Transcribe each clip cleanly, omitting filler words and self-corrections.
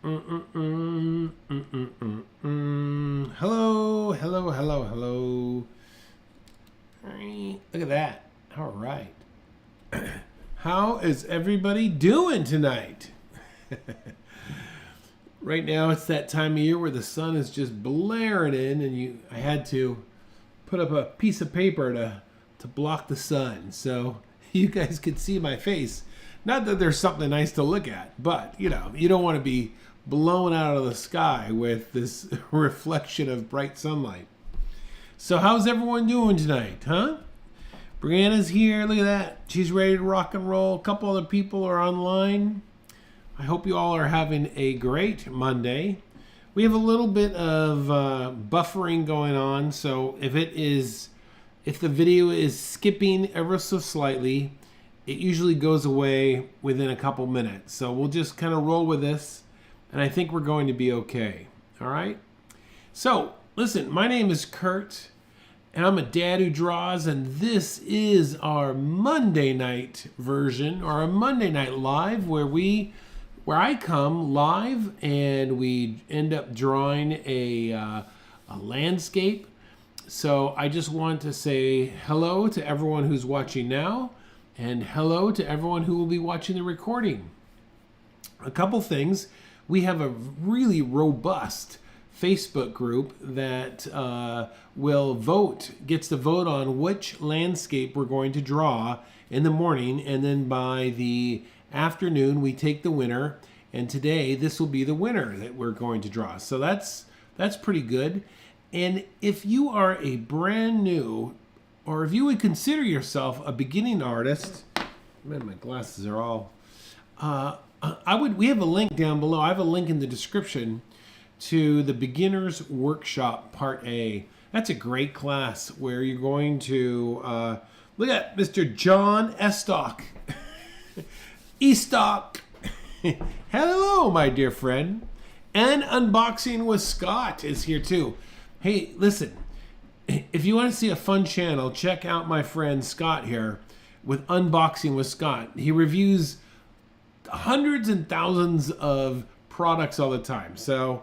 Hello, hello, hello, hello. Look at that. All right. How is everybody doing tonight? Right now it's that time of year where the sun is just blaring in, and I had to put up a piece of paper to block the sun so you guys could see my face. Not that there's something nice to look at, but you don't want to be blown out of the sky with this reflection of bright sunlight. So how's everyone doing tonight, huh? Brianna's here, look at that. She's ready to rock and roll. A couple other people are online. I hope you all are having a great Monday. We have a little bit of buffering going on, so if the video is skipping ever so slightly, it usually goes away within a couple minutes. So we'll just kind of roll with this, and I think we're going to be okay. All right? So, listen, my name is Kurt, and I'm a dad who draws, and this is our Monday night version, or a Monday night live, where I come live and we end up drawing a landscape. So I just want to say hello to everyone who's watching now, and hello to everyone who will be watching the recording. A couple things. We have a really robust Facebook group that gets to vote on which landscape we're going to draw in the morning, and then by the afternoon we take the winner, and today this will be the winner that we're going to draw. So that's pretty good. And if you are a brand new, or if you would consider yourself a beginning artist, man, my glasses are all we have a link down below. I have a link in the description to the Beginner's Workshop Part A. That's a great class where you're going to look at Mr. John Estock. Estock. Hello, my dear friend. And Unboxing with Scott is here too. Hey, listen, if you want to see a fun channel, check out my friend Scott here with Unboxing with Scott. He reviews hundreds and thousands of products all the time. So,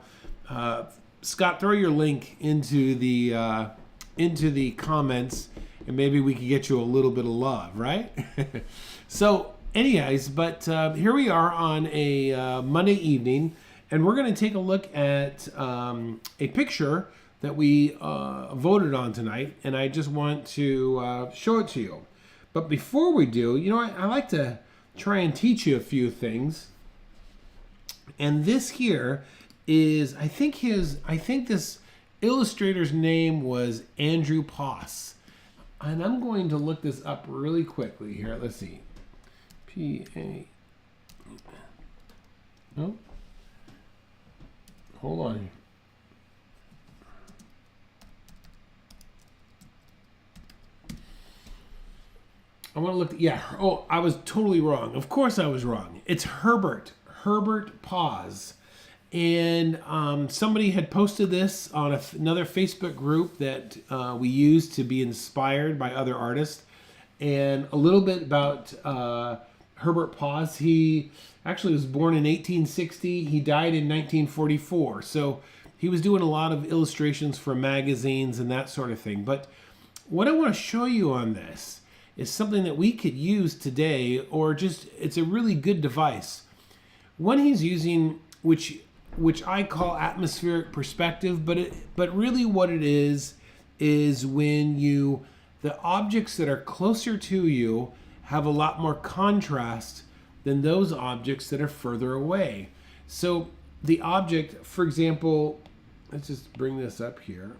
Scott, throw your link into the comments, and maybe we can get you a little bit of love, right? So, anyways, but here we are on a Monday evening, and we're going to take a look at a picture that we voted on tonight, and I just want to show it to you. But before we do, I like to try and teach you a few things. And this here is, I think this illustrator's name was Andrew Poss. And I'm going to look this up really quickly here. Let's see. P-A... No? Hold on. I want to look. Yeah. Oh, I was totally wrong. Of course I was wrong. It's Herbert Poss. And somebody had posted this on another Facebook group that we use to be inspired by other artists. And a little bit about Herbert Poss. He actually was born in 1860. He died in 1944. So he was doing a lot of illustrations for magazines and that sort of thing. But what I want to show you on this is something that we could use today, or just, it's a really good device. One he's using, which I call atmospheric perspective, but really what it is when the objects that are closer to you have a lot more contrast than those objects that are further away. So the object, for example, let's just bring this up here.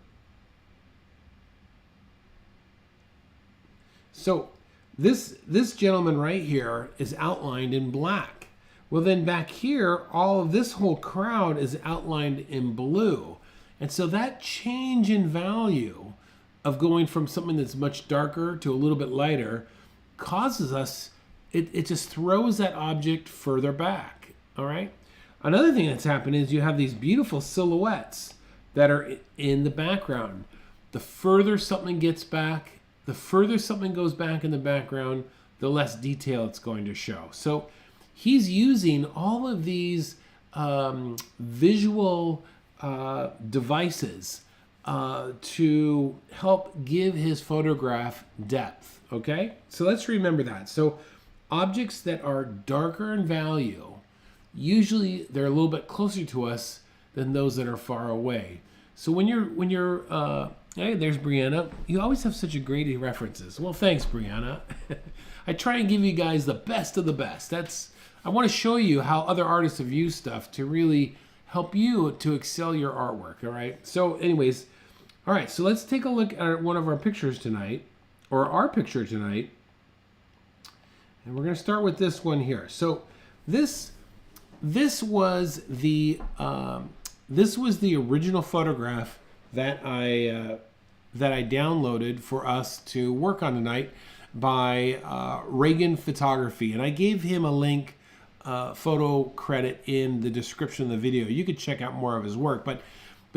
So this gentleman right here is outlined in black. Well, then back here, all of this whole crowd is outlined in blue. And so that change in value of going from something that's much darker to a little bit lighter causes us, it just throws that object further back, all right? Another thing that's happened is you have these beautiful silhouettes that are in the background. The further something gets back, the further something goes back in the background, the less detail it's going to show. So he's using all of these visual devices to help give his photograph depth, okay? So let's remember that. So objects that are darker in value, usually they're a little bit closer to us than those that are far away. So when you're hey, there's Brianna. You always have such a great references. Well, thanks, Brianna. I try and give you guys the best of the best. I want to show you how other artists have used stuff to really help you to excel your artwork, all right? So anyways, all right, so let's take a look at one of our pictures tonight, or our picture tonight. And we're going to start with this one here. So this was the original photograph that I downloaded for us to work on tonight by Reagan Photography, and I gave him a link, photo credit in the description of the video. You could check out more of his work, but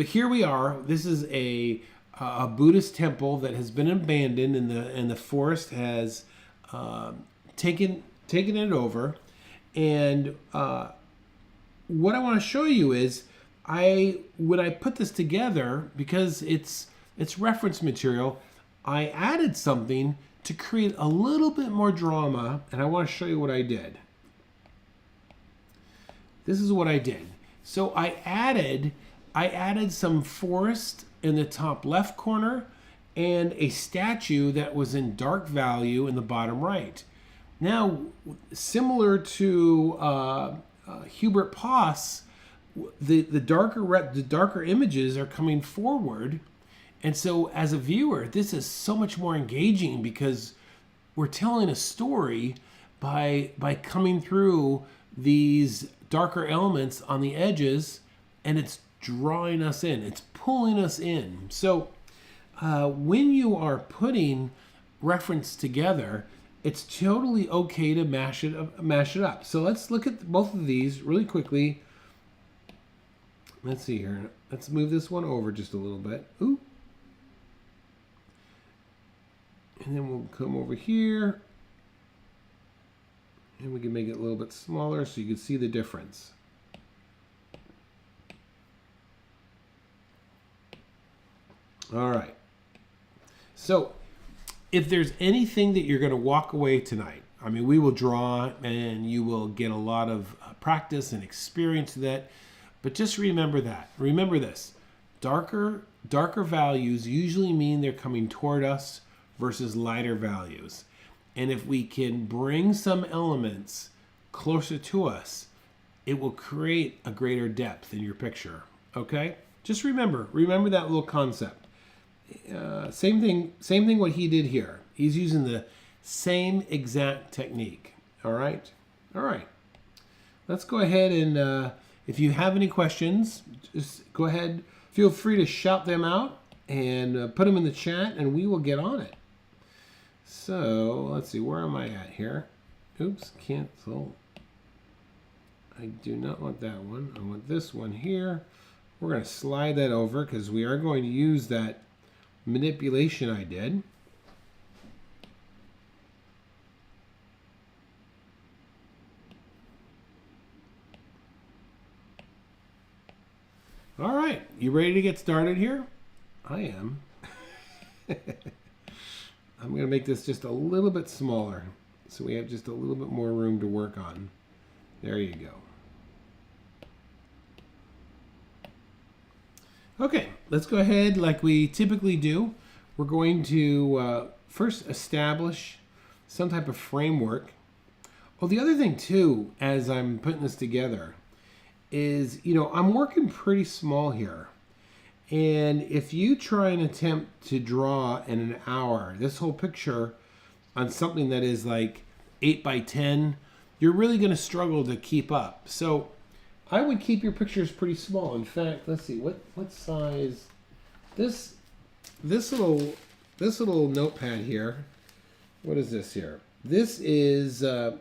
here we are. This is a Buddhist temple that has been abandoned, and the forest has taken it over. And what I want to show you is when I put this together, because it's reference material, I added something to create a little bit more drama, and I want to show you what I did. This is what I did. So I added some forest in the top left corner and a statue that was in dark value in the bottom right. Now, similar to Hubert Poss, the darker images are coming forward, and so as a viewer, this is so much more engaging because we're telling a story by coming through these darker elements on the edges, and it's drawing us in, it's pulling us in. So when you are putting reference together, it's totally okay to mash it up. So let's look at both of these really quickly. Let's see here. Let's move this one over just a little bit. Ooh. And then we'll come over here. And we can make it a little bit smaller so you can see the difference. All right. So if there's anything that you're going to walk away tonight, I mean, we will draw and you will get a lot of practice and experience with that. But just remember that. Remember this. Darker values usually mean they're coming toward us versus lighter values. And if we can bring some elements closer to us, it will create a greater depth in your picture. Okay? Just remember that little concept. Same thing what he did here. He's using the same exact technique. All right? All right. Let's go ahead and if you have any questions, just go ahead. Feel free to shout them out and put them in the chat, and we will get on it. So let's see, where am I at here? Oops, cancel. I do not want that one. I want this one here. We're going to slide that over because we are going to use that manipulation I did. All right, you ready to get started here? I am. I'm going to make this just a little bit smaller so we have just a little bit more room to work on. There you go. Okay, let's go ahead like we typically do. We're going to first establish some type of framework. Oh, the other thing too, as I'm putting this together, is, I'm working pretty small here. And if you try and attempt to draw in an hour, this whole picture on something that is like 8 by 10, you're really going to struggle to keep up. So I would keep your pictures pretty small. In fact, let's see, what size, this little notepad here, what is this here? This is 8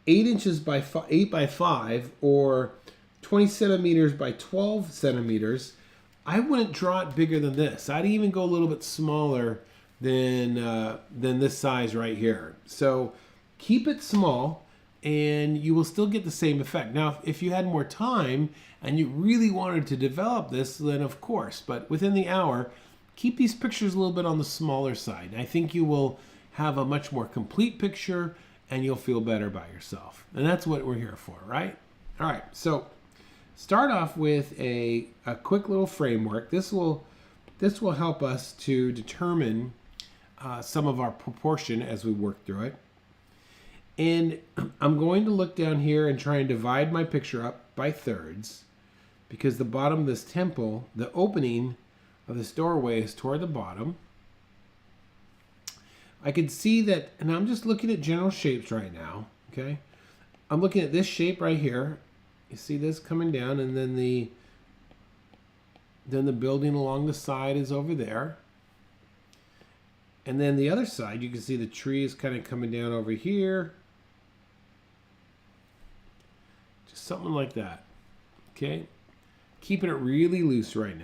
inches by 8 by 5, or 20 centimeters by 12 centimeters. I wouldn't draw it bigger than this. I'd even go a little bit smaller than this size right here. So keep it small, and you will still get the same effect. Now, if you had more time and you really wanted to develop this, then of course, but within the hour, keep these pictures a little bit on the smaller side. I think you will have a much more complete picture and you'll feel better by yourself. And that's what we're here for, right? All right, so start off with a quick little framework. This will help us to determine some of our proportion as we work through it. And I'm going to look down here and try and divide my picture up by thirds, because the bottom of this temple, the opening of this doorway is toward the bottom. I can see that, and I'm just looking at general shapes right now, okay? I'm looking at this shape right here. You see this coming down, and then the building along the side is over there. And then the other side, you can see the tree is kind of coming down over here. Just something like that, okay? Keeping it really loose right now.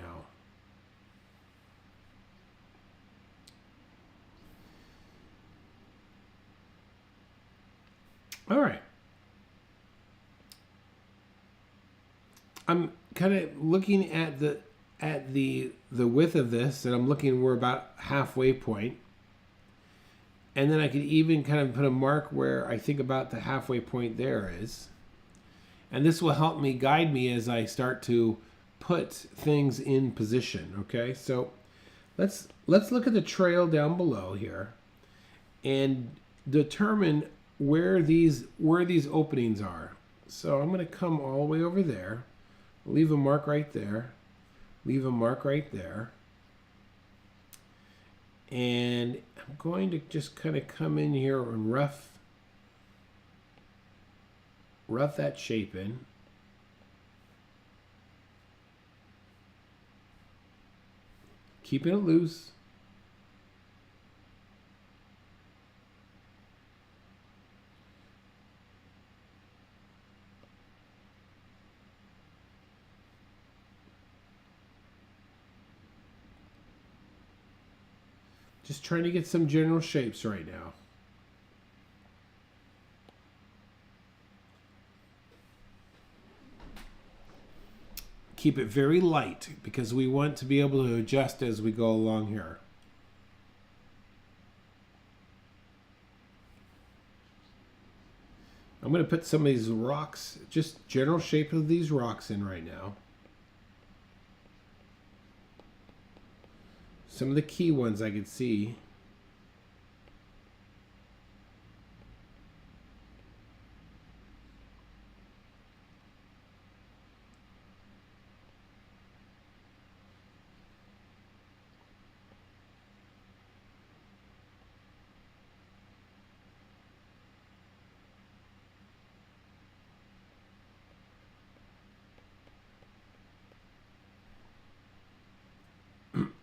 All right. I'm kind of looking at the width of this, and I'm looking, we're about halfway point. And then I could even kind of put a mark where I think about the halfway point there is. And this will help me, guide me as I start to put things in position, okay? So let's look at the trail down below here and determine where these openings are. So I'm going to come all the way over there, leave a mark right there, leave a mark right there, and I'm going to just kind of come in here and rough that shape in. Keeping it loose. Just trying to get some general shapes right now. Keep it very light because we want to be able to adjust as we go along here. I'm going to put some of these rocks, just general shape of these rocks in right now. Some of the key ones I could see.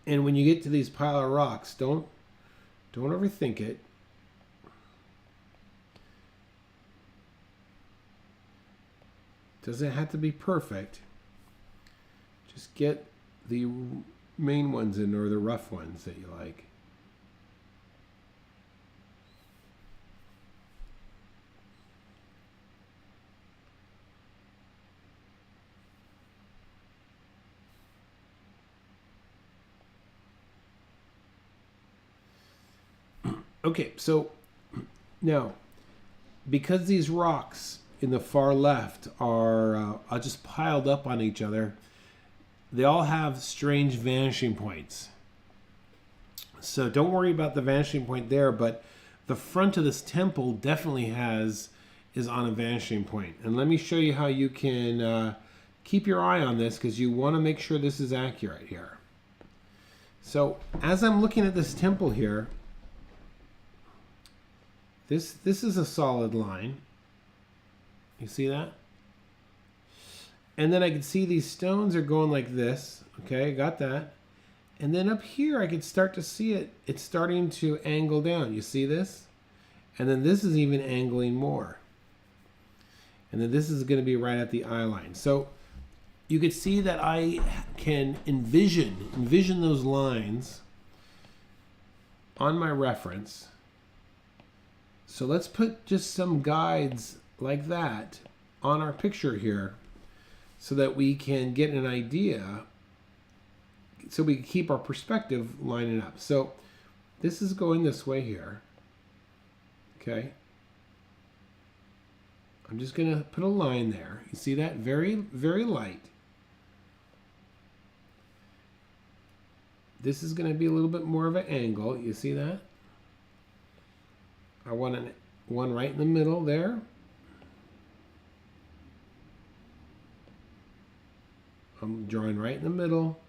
And when you get to these pile of rocks, don't overthink it. Doesn't have to be perfect. Just get the main ones in, or the rough ones that you like. Okay, so now, because these rocks in the far left are just piled up on each other, they all have strange vanishing points. So don't worry about the vanishing point there, but the front of this temple definitely is on a vanishing point. And let me show you how you can keep your eye on this, because you want to make sure this is accurate here. So as I'm looking at this temple here, this is a solid line. You see that? And then I can see these stones are going like this. Okay, got that. And then up here I could start to see it. It's starting to angle down. You see this? And then this is even angling more. And then this is going to be right at the eye line. So you could see that I can envision those lines on my reference. So let's put just some guides like that on our picture here so that we can get an idea, so we can keep our perspective lining up. So this is going this way here. Okay. I'm just going to put a line there. You see that? Very, very light. This is going to be a little bit more of an angle. You see that? I want one right in the middle there. I'm drawing right in the middle.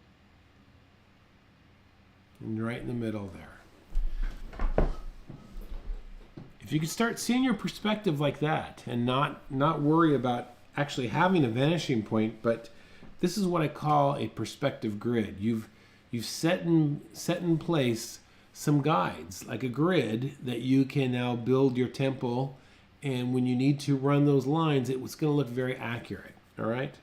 And right in the middle there. If you could start seeing your perspective like that and not worry about actually having a vanishing point, but this is what I call a perspective grid. You've set in place some guides, like a grid that you can now build your temple, and when you need to run those lines, it's going to look very accurate. All right?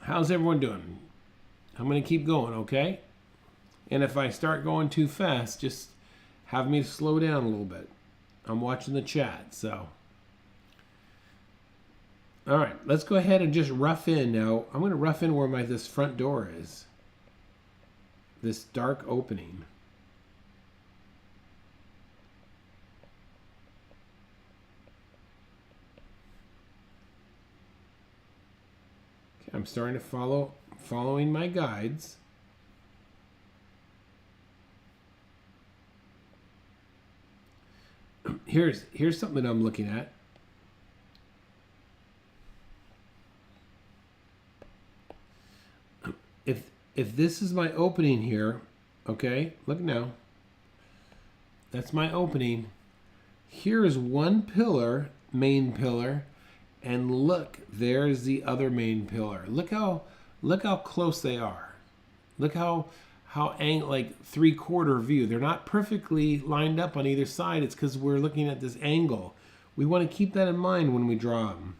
How's everyone doing? I'm going to keep going, okay? And if I start going too fast, just have me slow down a little bit. I'm watching the chat, so. All right, let's go ahead and just rough in now. I'm going to rough in where this front door is. This dark opening. Okay, I'm starting to following my guides. Here's something I'm looking at. If this is my opening here, okay, look now. That's my opening. Here is one pillar, main pillar, and look, there's the other main pillar. Look how close they are. Look how like 3/4 view. They're not perfectly lined up on either side. It's because we're looking at this angle. We want to keep that in mind when we draw them.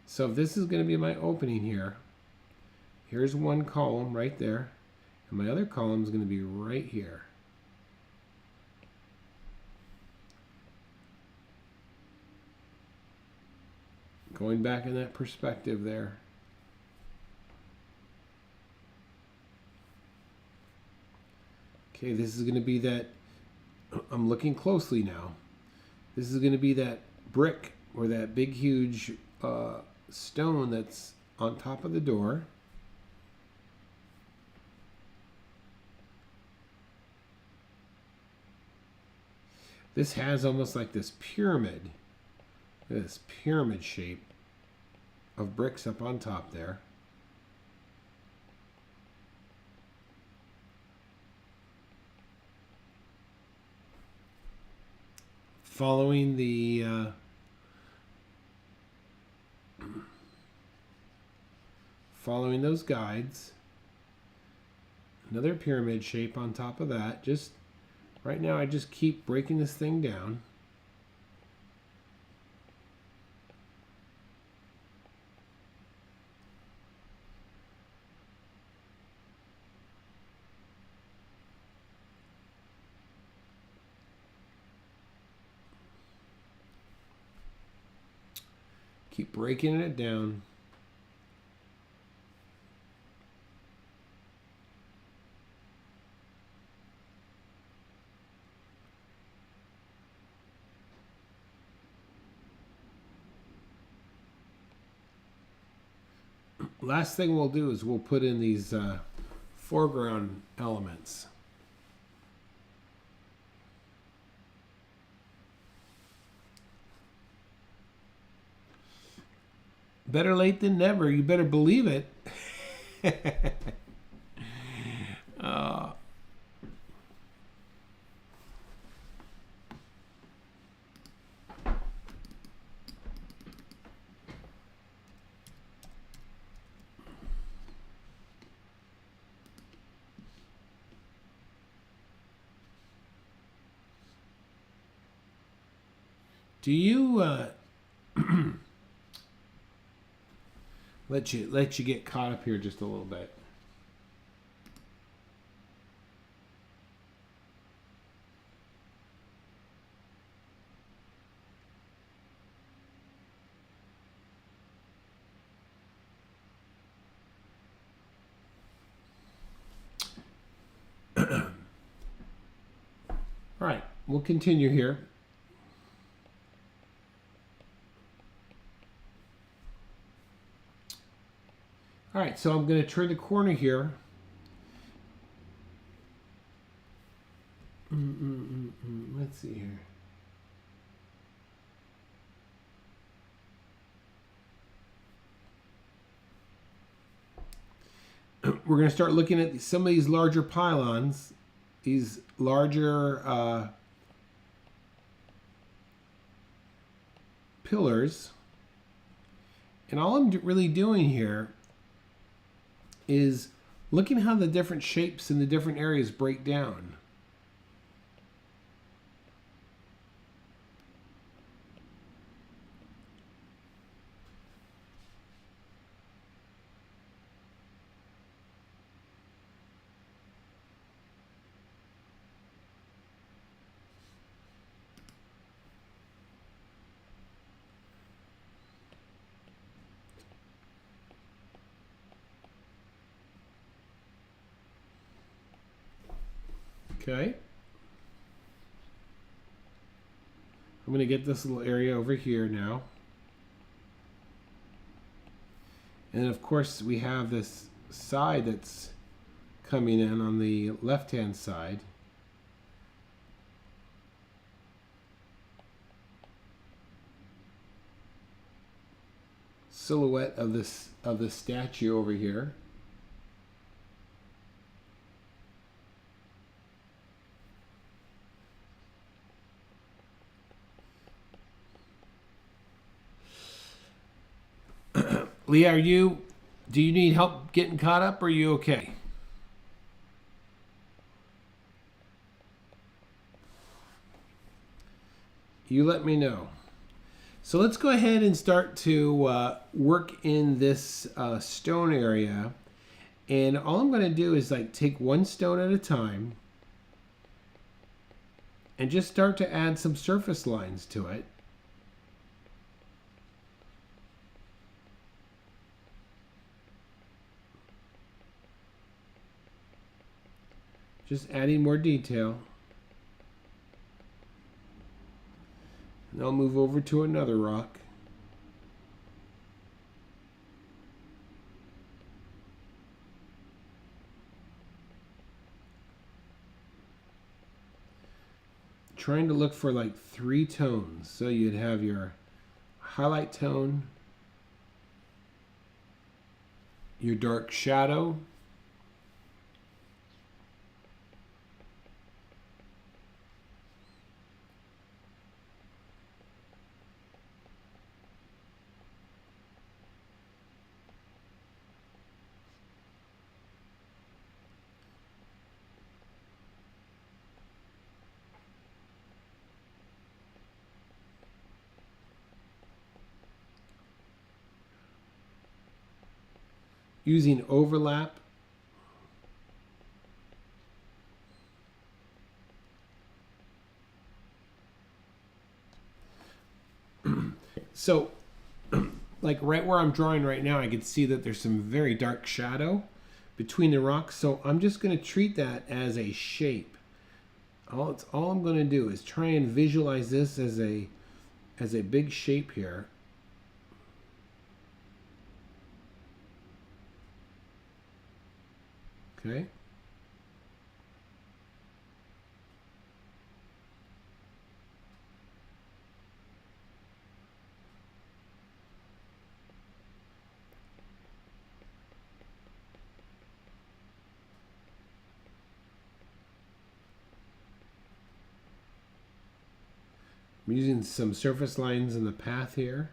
So if this is going to be my opening here, here's one column right there, and my other column is going to be right here. Going back in that perspective there. Okay, this is going to be that, I'm looking closely now. This is going to be that brick or that big huge stone that's on top of the door. This has almost like this pyramid shape of bricks up on top there. Following those guides, another pyramid shape on top of that. Just right now I just keep breaking this thing down. Keep breaking it down. Last thing we'll do is we'll put in these foreground elements. Better late than never. You better believe it. Do you let you get caught up here just a little bit. All right, we'll continue here. All right, so I'm going to turn the corner here. Let's see here. We're going to start looking at some of these larger pylons, these larger pillars. And all I'm really doing here is looking how the different shapes in the different areas break down. Okay. I'm going to get this little area over here now. And of course we have this side that's coming in on the left-hand side. Silhouette of the statue over here. Leah, do you need help getting caught up, or are you okay? You let me know. So let's go ahead and start to work in this stone area. And all I'm going to do is like take one stone at a time and just start to add some surface lines to it. Just adding more detail. And I'll move over to another rock. Trying to look for like 3 tones. So you'd have your highlight tone, your dark shadow, using overlap. So, like right where I'm drawing right now, I can see that there's some very dark shadow between the rocks. So I'm just going to treat that as a shape. All I'm going to do is try and visualize this as a big shape here. Okay. I'm using some surface lines in the path here.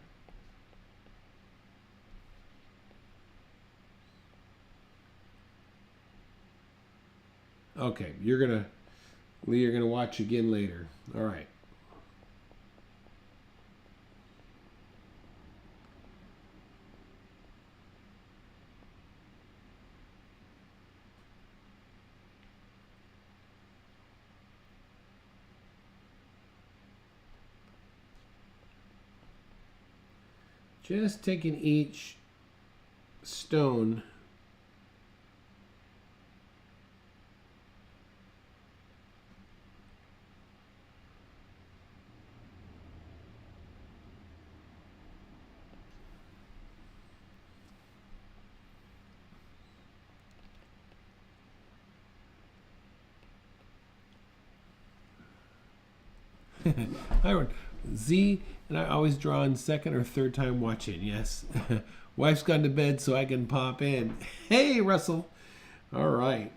Okay, Lee, you're gonna watch again later. All right. Just taking each stone I Z, and I always draw in second or third time watching. Yes. Wife's gone to bed so I can pop in. Hey, Russell. All right.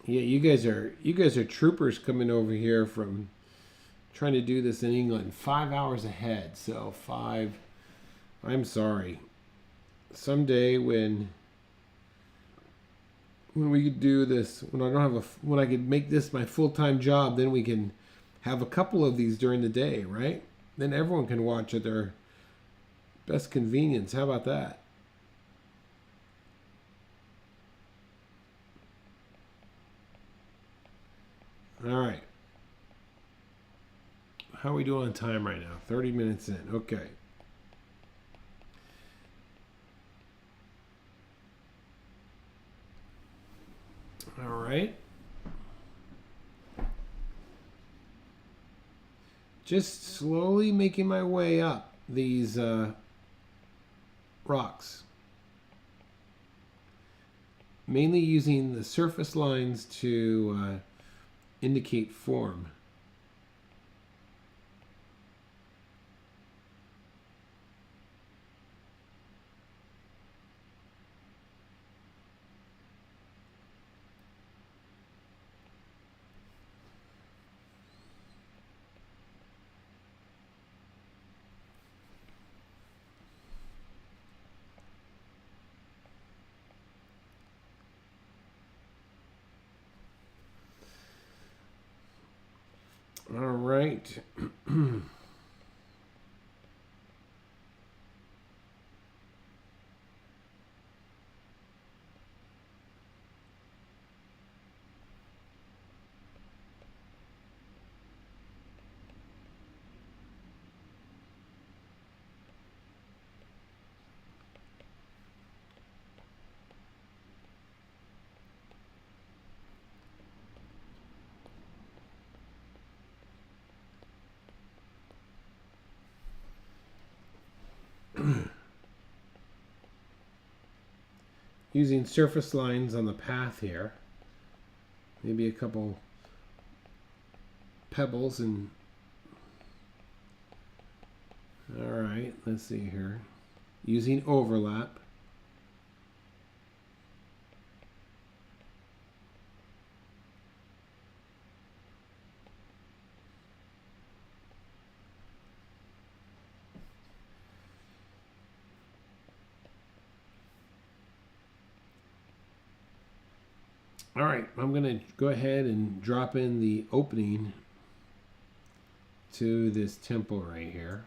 Yeah, you guys are troopers coming over here from trying to do this in England. 5 hours ahead. So 5. I'm sorry. Someday when we could do this, when I could make this my full-time job, then we can have a couple of these during the day, right? Then everyone can watch at their best convenience. How about that? All right. How are we doing on time right now? 30 minutes in. Okay. All right. Just slowly making my way up these rocks. Mainly using the surface lines to indicate form. All right. Using surface lines on the path here. Maybe a couple pebbles and... All right, let's see here. Using overlap. All right, I'm going to go ahead and drop in the opening to this temple right here.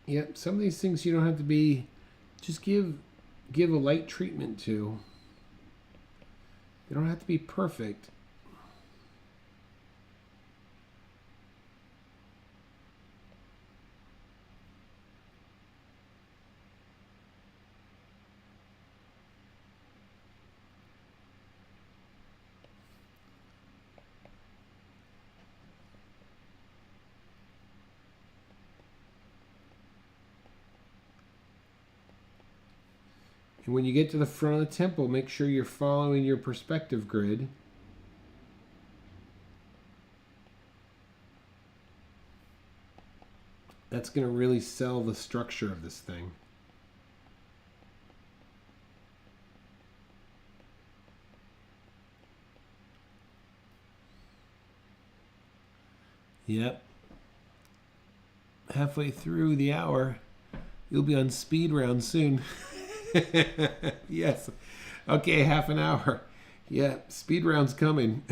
Yep, some of these things you don't have to be, just give a light treatment to. They don't have to be perfect. And when you get to the front of the temple, make sure you're following your perspective grid. That's going to really sell the structure of this thing. Yep. Halfway through the hour, you'll be on speed round soon. Yes. Okay, half an hour. Yeah, speed round's coming.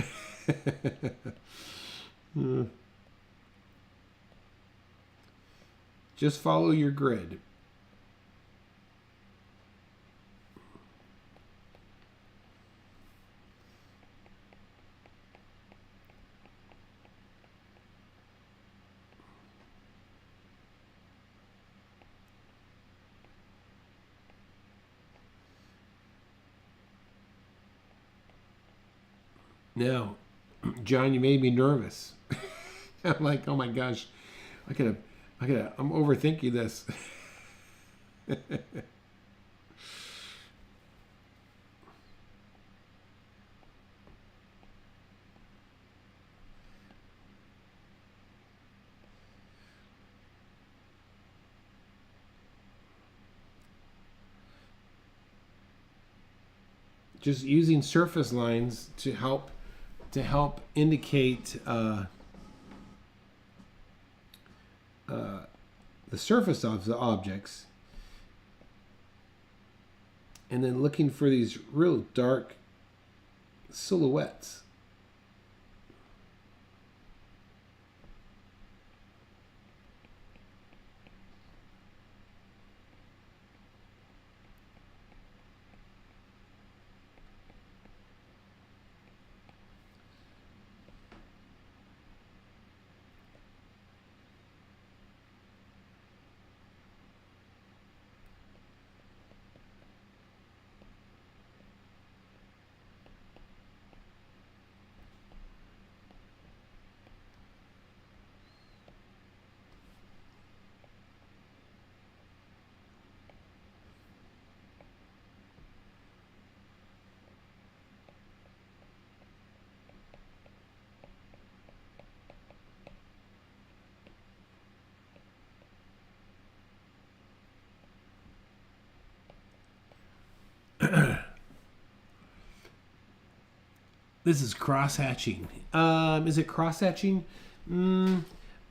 Just follow your grid. Now, John, you made me nervous. I'm like, oh my gosh, I'm overthinking this. Just using surface lines to help indicate the surface of the objects, and then looking for these real dark silhouettes. This is cross-hatching. Is it cross-hatching?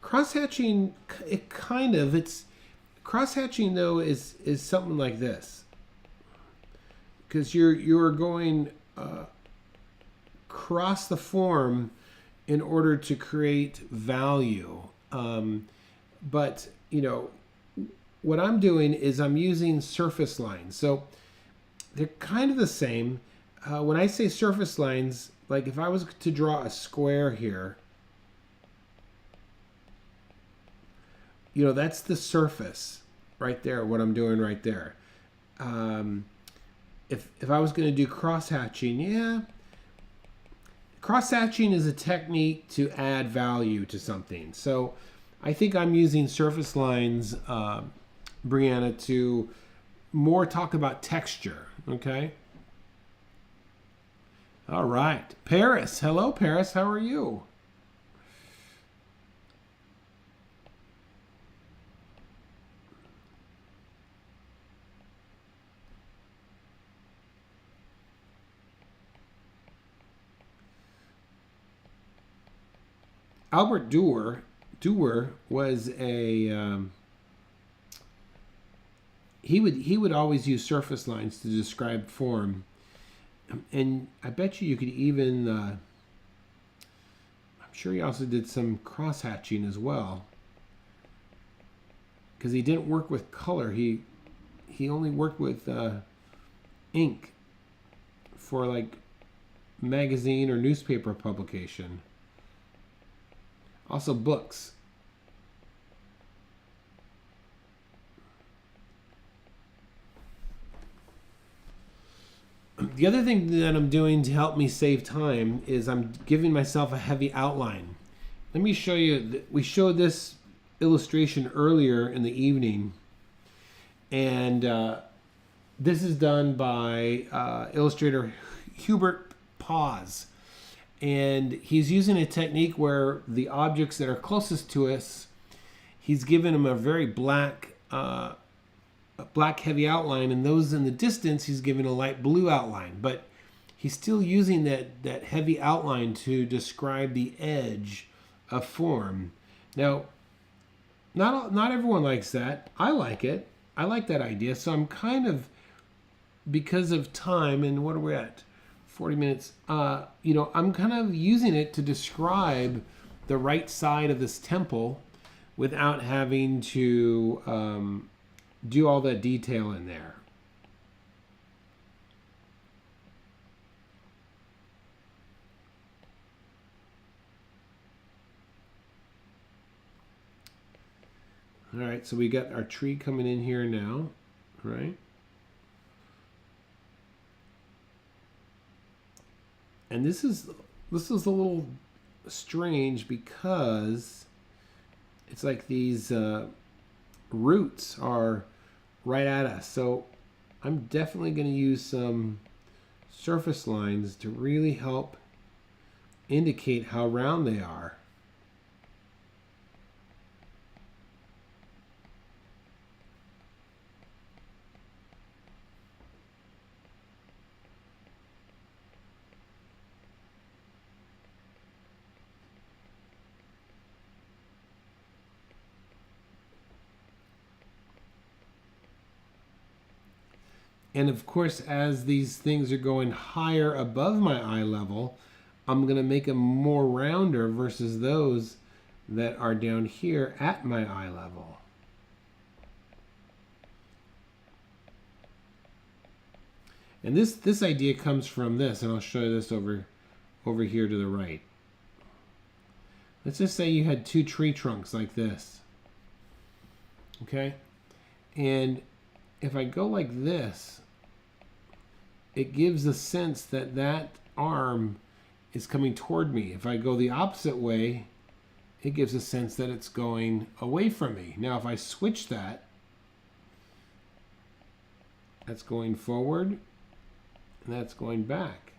Cross-hatching, it's cross-hatching though is something like this. Because you're going across the form in order to create value. But what I'm doing is I'm using surface lines. So they're kind of the same. When I say surface lines, like if I was to draw a square here, that's the surface right there, what I'm doing right there. If I was going to do cross-hatching, cross-hatching is a technique to add value to something. So I think I'm using surface lines, Brianna, to more talk about texture, okay? All right. Paris. Hello, Paris. How are you? Albert Dürer was a he would always use surface lines to describe form. And I bet you could even, I'm sure he also did some cross-hatching as well. Because he didn't work with color. He only worked with ink for like magazine or newspaper publication. Also books. The other thing that I'm doing to help me save time is I'm giving myself a heavy outline. Let me show you. We showed this illustration earlier in the evening. And this is done by illustrator Hubert Paz. And he's using a technique where the objects that are closest to us, he's given them a very black heavy outline, and those in the distance he's given a light blue outline, but he's still using that heavy outline to describe the edge a form. Now, not everyone likes that. I like it. I like that idea. So I'm kind of, because of time, and what are we at? 40 minutes. I'm kind of using it to describe the right side of this temple without having to do all that detail in there. All right, so we got our tree coming in here now, right? And this is a little strange because it's like these roots are right at us. So I'm definitely going to use some surface lines to really help indicate how round they are. And of course, as these things are going higher above my eye level, I'm going to make them more rounder versus those that are down here at my eye level. And this idea comes from this, and I'll show you this over here to the right. Let's just say you had two tree trunks like this. Okay? And if I go like this, it gives a sense that that arm is coming toward me. If I go the opposite way, it gives a sense that it's going away from me. Now, if I switch that, that's going forward, and that's going back.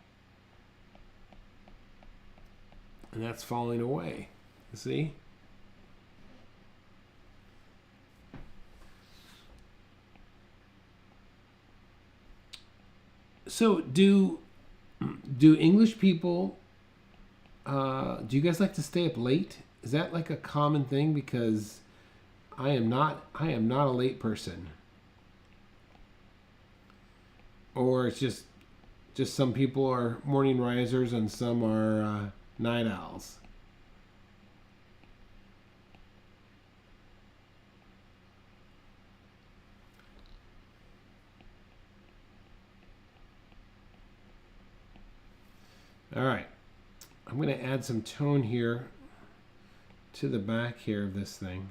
And that's falling away. You see? So do English people, do you guys like to stay up late? Is that like a common thing? Because I am not a late person. Or it's just some people are morning risers and some are night owls. All right, I'm going to add some tone here to the back here of this thing.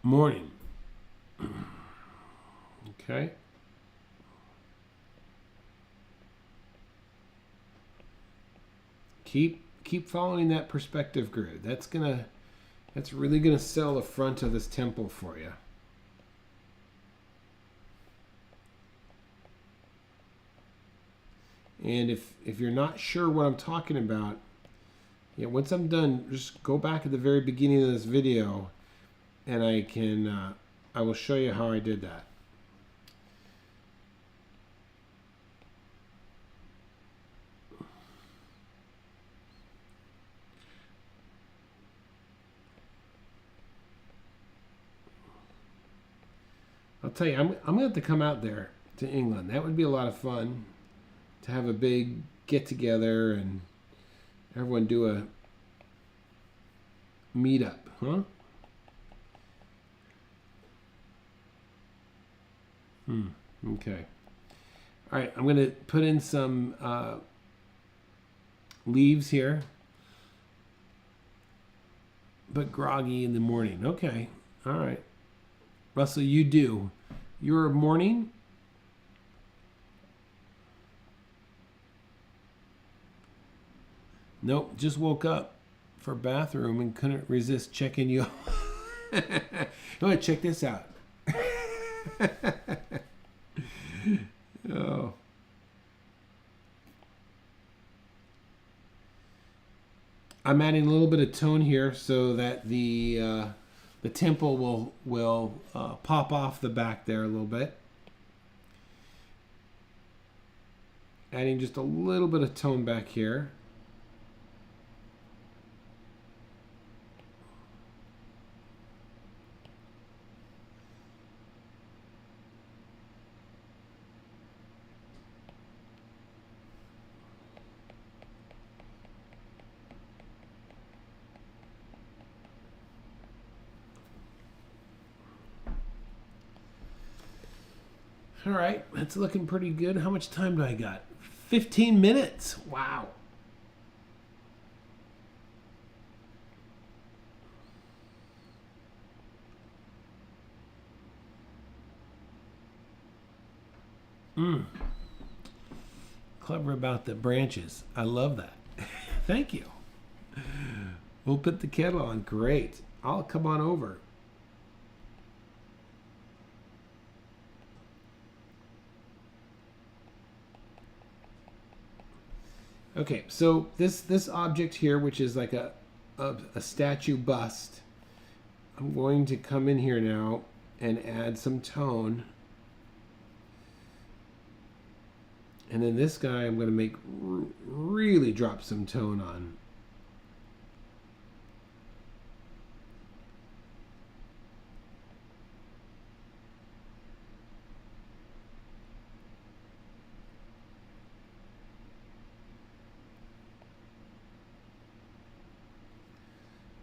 Morning. Okay. Keep following that perspective grid. That's really gonna sell the front of this temple for you. And if you're not sure what I'm talking about, once I'm done, just go back at the very beginning of this video, and I will show you how I did that. I'll tell you, I'm going to have to come out there to England. That would be a lot of fun to have a big get together and everyone do a meetup, huh? Okay. All right, I'm going to put in some leaves here. But groggy in the morning. Okay. All right. Russell, you do. You're morning? Nope, just woke up for bathroom and couldn't resist checking you. You want to check this out? Oh. I'm adding a little bit of tone here so that the temple will pop off the back there a little bit. Adding just a little bit of tone back here. All right, that's looking pretty good. How much time do I got? 15 minutes. Wow. Clever about the branches. I love that. Thank you. We'll put the kettle on. Great. I'll come on over. Okay, so this object here, which is like a statue bust, I'm going to come in here now and add some tone. And then this guy I'm going to make really drop some tone on.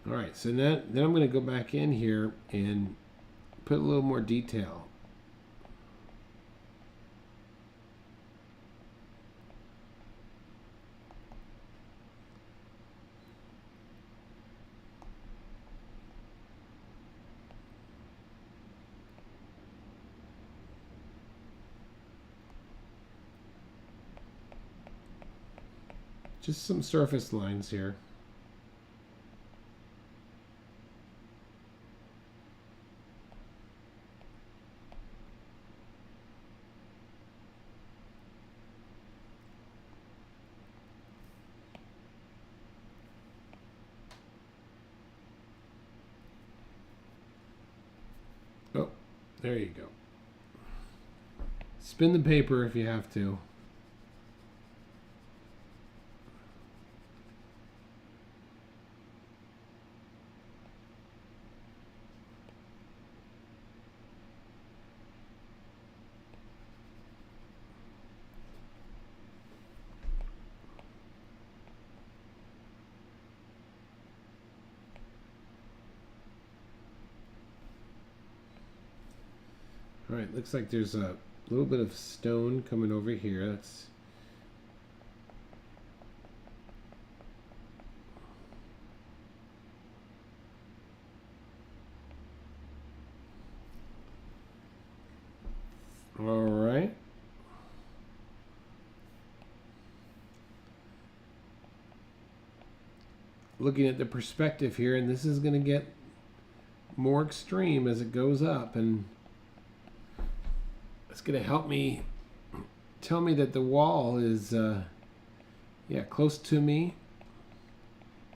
All right, so then I'm going to go back in here and put a little more detail. Just some surface lines here. Oh, there you go. Spin the paper if you have to. All right, looks like there's a little bit of stone coming over here. That's all right. Looking at the perspective here, and this is going to get more extreme as it goes up, and it's going to help me tell me that the wall is close to me,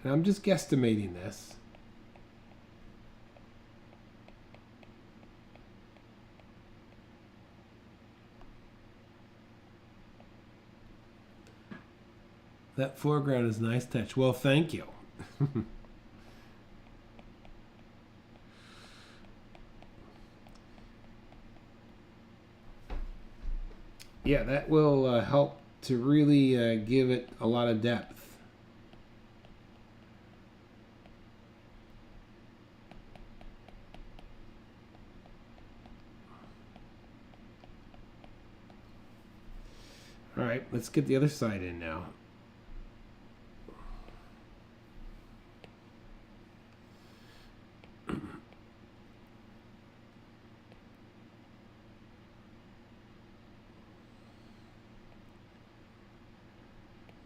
and I'm just guesstimating this. That foreground is a nice touch. Well, thank you. Yeah, that will help to really give it a lot of depth. All right, let's get the other side in now.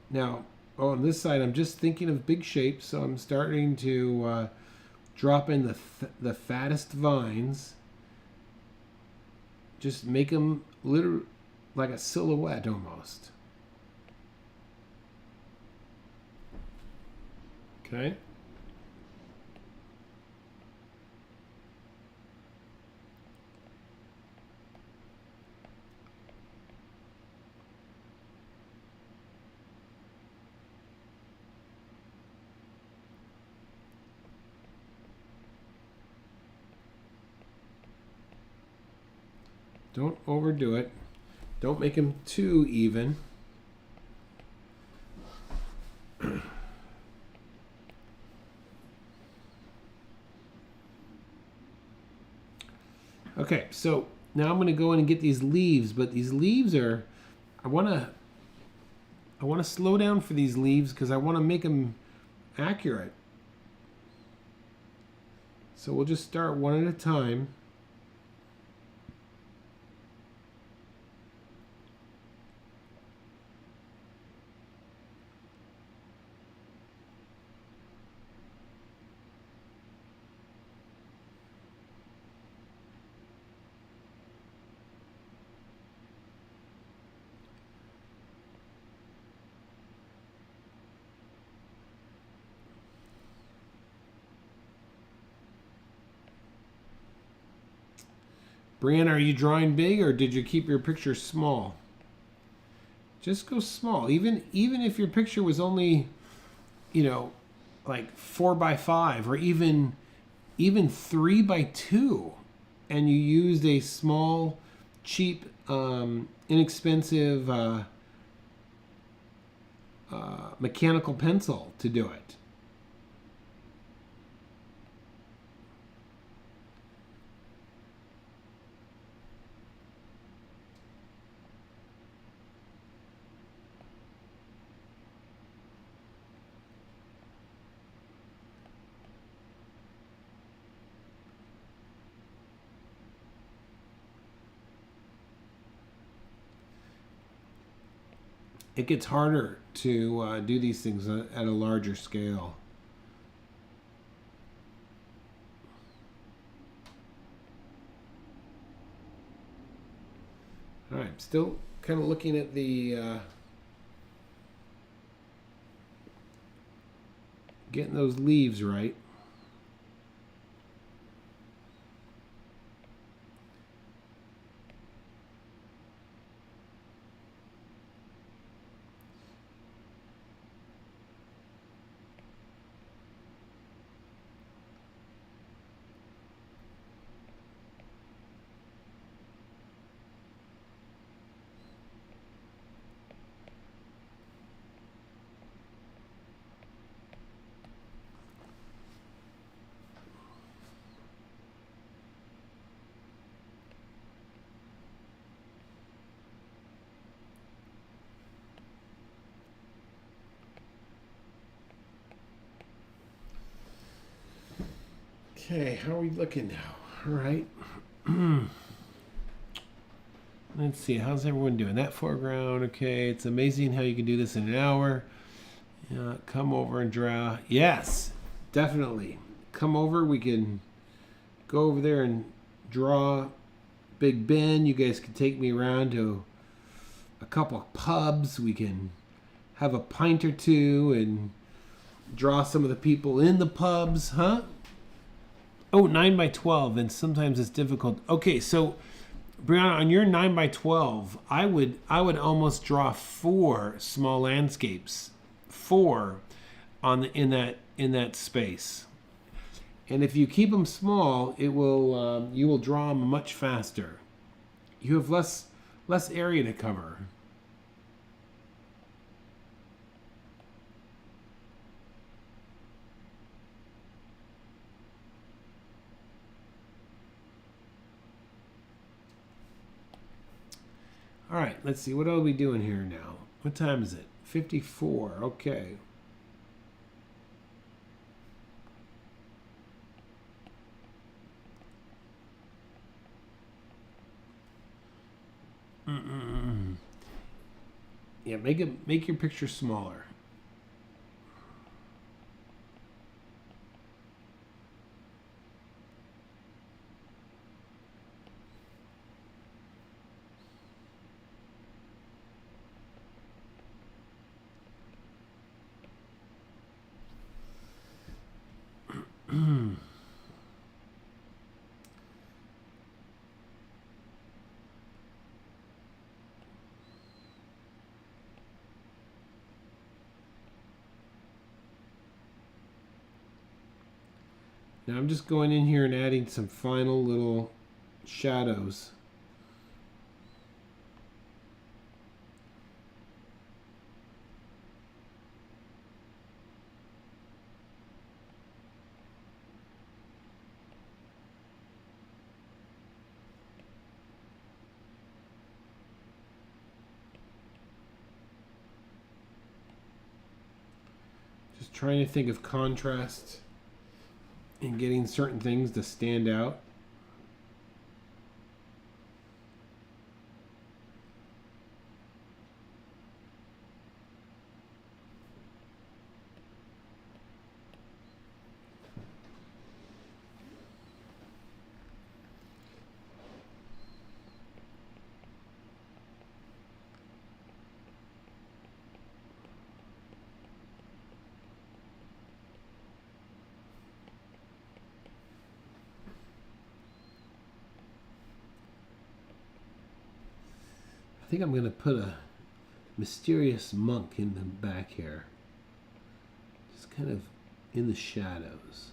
Now, on this side, I'm just thinking of big shapes, so I'm starting to drop in the fattest vines just make them literally like a silhouette almost. Okay. Don't overdo it. Don't make them too even. Okay, so now I'm going to go in and get these leaves, but these leaves are, I want to slow down for these leaves because I want to make them accurate. So we'll just start one at a time. Brianna, are you drawing big or did you keep your picture small? Just go small. Even if your picture was only, like 4x5 or even 3x2, and you used a small, cheap, inexpensive mechanical pencil to do it. It gets harder to do these things at a larger scale. All right, still kind of looking at the getting those leaves right. Okay, how are we looking now? All right. Let's see, how's everyone doing? That foreground, okay. It's amazing how you can do this in an hour. Come over and draw. Yes, definitely. Come over, we can go over there and draw Big Ben. You guys can take me around to a couple of pubs. We can have a pint or two and draw some of the people in the pubs, huh? Oh, 9x12, and sometimes it's difficult. Okay, so Brianna, on your 9x12, I would almost draw 4 small landscapes, 4 in that space. And if you keep them small, it will you will draw them much faster. You have less area to cover. All right, let's see. What are we doing here now? What time is it? 54. Okay. Yeah, make your picture smaller. Now I'm just going in here and adding some final little shadows. Just trying to think of contrast and getting certain things to stand out. I think I'm going to put a mysterious monk in the back here. Just kind of in the shadows.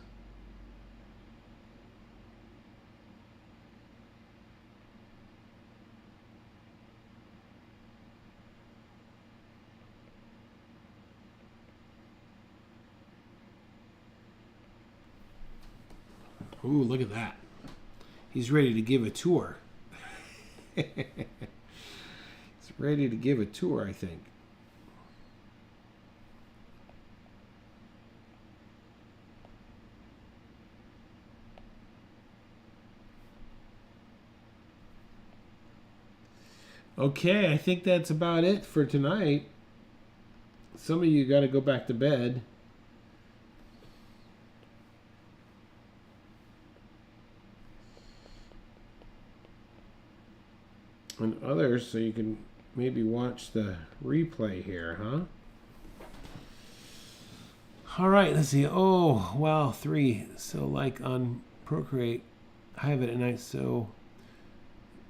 Ooh, look at that. He's ready to give a tour. Ready to give a tour, I think. Okay, I think that's about it for tonight. Some of you got to go back to bed. And others, so you can maybe watch the replay here, huh? All right, let's see. Oh, wow, 3. So like on Procreate, I have it at night, so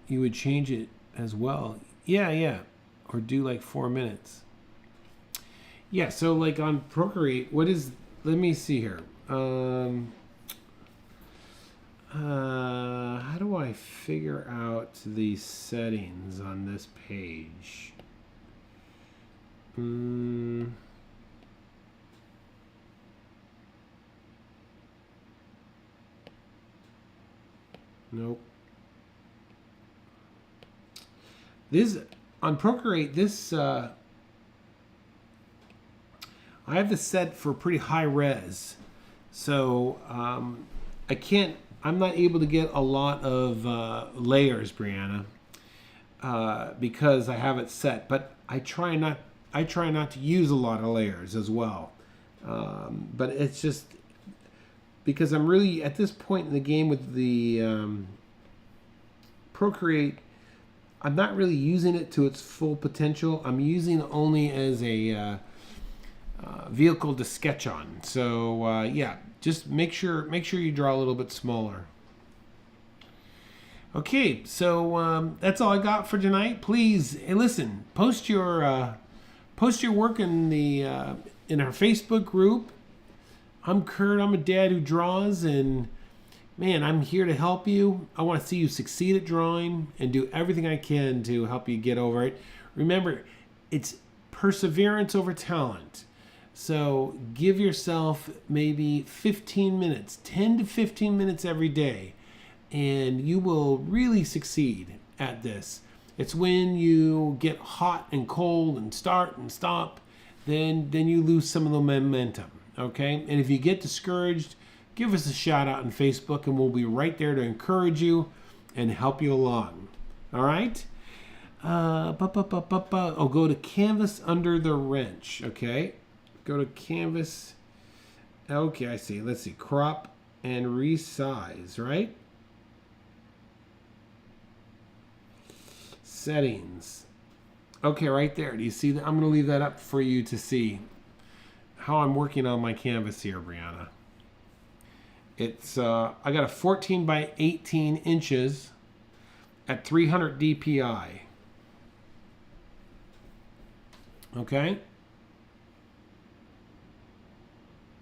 you would change it as well. Yeah. Or do like 4 minutes. Yeah, so like on Procreate, what is, let me see here. How do I figure out the settings on this page? Nope. This, on Procreate, this, I have this set for pretty high res. So, I'm not able to get a lot of layers, Brianna, because I have it set. But I try not to use a lot of layers as well. But it's just because I'm really at this point in the game with the Procreate. I'm not really using it to its full potential. I'm using it only as a vehicle to sketch on. So yeah. Just make sure you draw a little bit smaller. Okay, so that's all I got for tonight. Please, hey, listen, post your work in the in our Facebook group. I'm Kurt. I'm a dad who draws, and man, I'm here to help you. I want to see you succeed at drawing and do everything I can to help you get over it. Remember, it's perseverance over talent. So give yourself maybe 15 minutes, 10 to 15 minutes every day, and you will really succeed at this. It's when you get hot and cold and start and stop, then you lose some of the momentum, okay? And if you get discouraged, give us a shout out on Facebook, and we'll be right there to encourage you and help you along, all right? Oh, go to Canvas Under the Wrench, okay? Go to Canvas. Okay, I see. Let's see. Crop and resize, right? Settings. Okay, right there. Do you see that? I'm going to leave that up for you to see how I'm working on my canvas here, Brianna. It's I got a 14 by 18 inches at 300 DPI. Okay.